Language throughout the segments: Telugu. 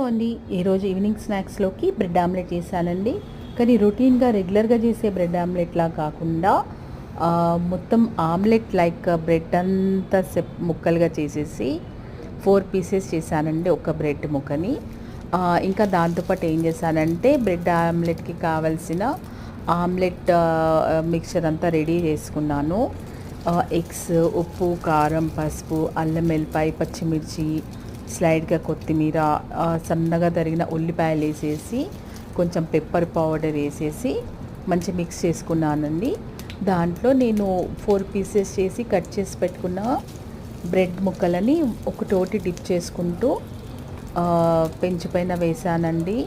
అండి, ఈరోజు ఈవినింగ్ స్నాక్స్లోకి బ్రెడ్ ఆమ్లెట్ చేశానండి. కానీ రొటీన్గా రెగ్యులర్గా చేసే బ్రెడ్ ఆమ్లెట్లా కాకుండా మొత్తం ఆమ్లెట్ లైక్ బ్రెడ్ అంతా ముక్కలుగా చేసేసి 4 పీసెస్ చేశానండి ఒక బ్రెడ్ ముక్కని. ఇంకా దాంతోపాటు ఏం చేశానంటే బ్రెడ్ ఆమ్లెట్కి కావాల్సిన ఆమ్లెట్ మిక్చర్ అంతా రెడీ చేసుకున్నాను. ఎగ్స్, ఉప్పు, కారం, పసుపు, అల్లం వెల్లిపాయ, పచ్చిమిర్చి, స్లైడ్గా కొత్తిమీర, సన్నగా తరిగిన ఉల్లిపాయలు వేసేసి కొంచెం పెప్పర్ పౌడర్ వేసేసి మంచి మిక్స్ చేసుకున్నానండి. దాంట్లో నేను 4 పీసెస్ చేసి కట్ చేసి పెట్టుకున్న బ్రెడ్ ముక్కలని ఒకటోటి డిప్ చేసుకుంటూ పెంచు పైన వేసానండి,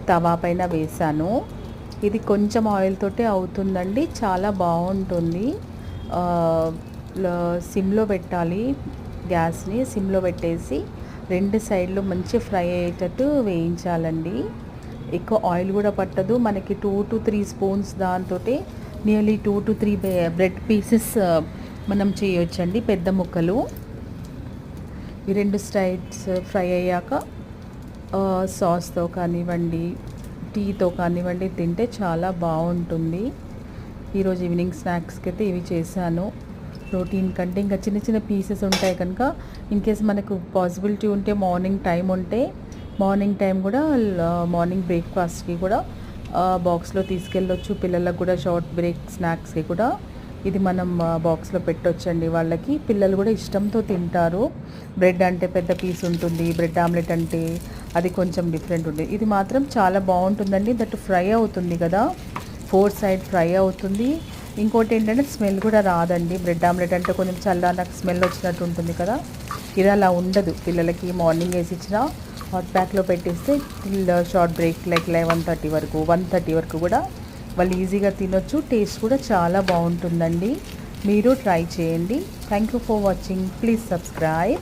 తవా పైన వేసాను. ఇది కొంచెం ఆయిల్ తోటే అవుతుందండి, చాలా బాగుంటుంది. సిమ్లో పెట్టాలి, గ్యాస్ని సిమ్లో పెట్టేసి 2 సైడ్లు మంచి ఫ్రై అయ్యేటట్టు వేయించాలండి. ఎక్కువ ఆయిల్ కూడా పట్టదు మనకి. 2 to 3 స్పూన్స్ దాంతో నియర్లీ 2 to 3 బ్రెడ్ పీసెస్ మనం చేయొచ్చండి, పెద్ద ముక్కలు. ఈ 2 సైడ్స్ ఫ్రై అయ్యాక సాస్తో కానివ్వండి, టీతో కానివ్వండి తింటే చాలా బాగుంటుంది. ఈరోజు ఈవినింగ్ స్నాక్స్కి అయితే ఇవి చేశాను. ప్రోటీన్ కంటే ఇంకా చిన్న చిన్న పీసెస్ ఉంటాయి కనుక ఇన్కేస్ మనకు పాసిబిలిటీ ఉంటే మార్నింగ్ టైం ఉంటే మార్నింగ్ టైం కూడా మార్నింగ్ బ్రేక్ఫాస్ట్కి కూడా బాక్స్లో తీసుకెళ్ళొచ్చు. పిల్లలకు కూడా షార్ట్ బ్రేక్ స్నాక్స్కి కూడా ఇది మనం బాక్స్లో పెట్టొచ్చండి. వాళ్ళకి పిల్లలు కూడా ఇష్టంతో తింటారు. బ్రెడ్ అంటే పెద్ద పీస్ ఉంటుంది, బ్రెడ్ ఆమ్లెట్ అంటే అది కొంచెం డిఫరెంట్ ఉంటుంది. ఇది మాత్రం చాలా బాగుంటుందండి. దట్ ఫ్రై అవుతుంది కదా, 4 సైడ్ ఫ్రై అవుతుంది. ఇంకోటి ఏంటంటే స్మెల్ కూడా రాదండి. బ్రెడ్ ఆమ్లెట్ అంటే కొంచెం నాకు స్మెల్ వచ్చినట్టు ఉంటుంది కదా, ఇది అలా ఉండదు. పిల్లలకి మార్నింగ్ వేసి ఇచ్చిన హాట్ ప్యాక్లో పెట్టేస్తే షార్ట్ బ్రేక్ లైక్ 11:30 వరకు 1:30 వరకు కూడా వాళ్ళు ఈజీగా తినొచ్చు. టేస్ట్ కూడా చాలా బాగుంటుందండి. మీరు ట్రై చేయండి. Thank you for watching. Please subscribe.